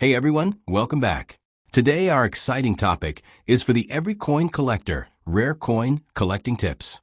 Hey everyone, welcome back. Today our exciting topic is for the every coin collector, rare coin collecting tips.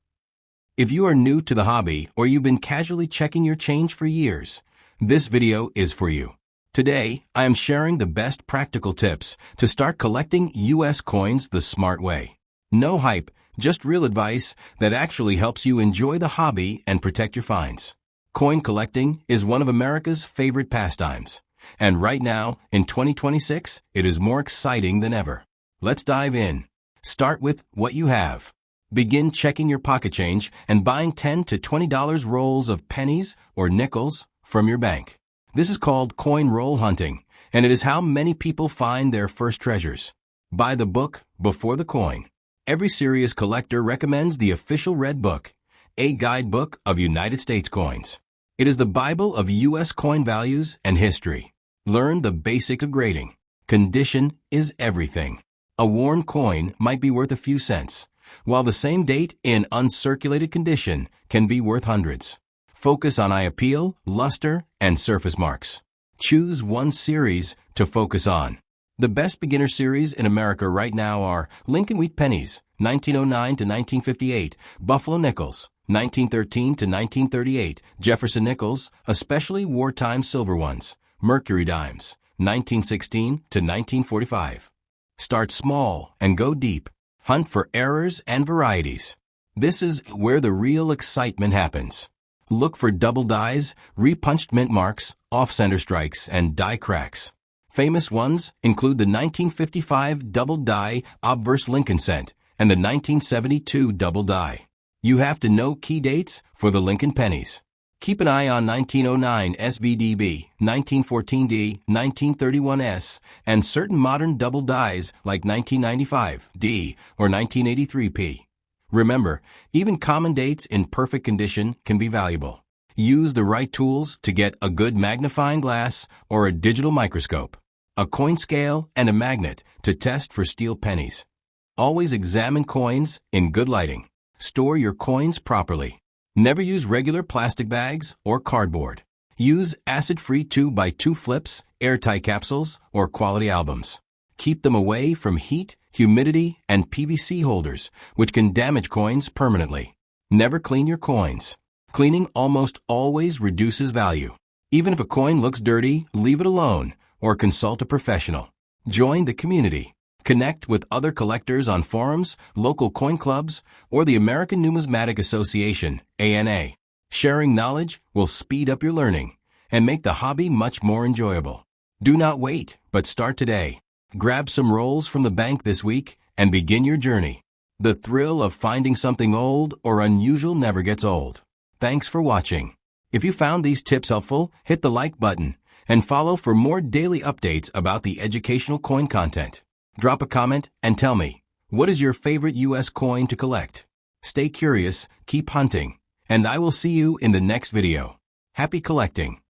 If you are new to the hobby or you've been casually checking your change for years, this video is for you. Today, I am sharing the best practical tips to start collecting US coins the smart way. No hype, just real advice that actually helps you enjoy the hobby and protect your finds. Coin collecting is one of America's favorite pastimes. And right now, in 2026, it is more exciting than ever. Let's dive in. Start with what you have. Begin checking your pocket change and buying $10 to $20 rolls of pennies or nickels from your bank. This is called CoinRollHunting, and it is how many people find their first treasures. Buy the book before the coin. Every serious collector recommends the official Red Book, a guidebook of United States coins. It is the Bible of U.S. coin values and history. Learn the basics of grading. Condition is everything. A worn coin might be worth a few cents, while the same date in uncirculated condition can be worth hundreds. Focus on eye appeal, luster, and surface marks. Choose one series to focus on. The best beginner series in America right now are LincolnPennies, 1909 to 1958, Buffalo Nickels, 1913 to 1938, Jefferson Nickels, especially wartime silver ones, Mercury Dimes, 1916 to 1945. Start small and go deep. Hunt for errors and varieties. This is where the real excitement happens. Look for double dies, repunched mint marks, off-center strikes, and die cracks. Famous ones include the 1955 double die obverse Lincoln cent and the 1972 double die. You have to know key dates for the LincolnPennies. Keep an eye on 1909 SVDB, 1914D, 1931S, and certain modern double dies like 1995 D or 1983 P. Remember, even common dates in perfect condition can be valuable. Use the right tools to get a good magnifying glass or a digital microscope, a coin scale, and a magnet to test for steel pennies. Always examine coins in good lighting. Store your coins properly. Never use regular plastic bags or cardboard. Use acid-free 2x2 flips, airtight capsules, or quality albums. Keep them away from heat, humidity, and PVC holders, which can damage coins permanently. Never clean your coins. Cleaning almost always reduces value. Even if a coin looks dirty, leave it alone or consult a professional. Join the community. Connect with other collectors on forums, local coin clubs, or the American Numismatic Association, ANA. Sharing knowledge will speed up your learning and make the hobby much more enjoyable. Do not wait, but start today. Grab some rolls from the bank this week and begin your journey. The thrill of finding something old or unusual never gets old. Thanks for watching. If you found these tips helpful, hit the like button and follow for more daily updates about the educational coin content. Drop a comment and tell me, what is your favorite US coin to collect? Stay curious, keep hunting, and I will see you in the next video. Happy collecting!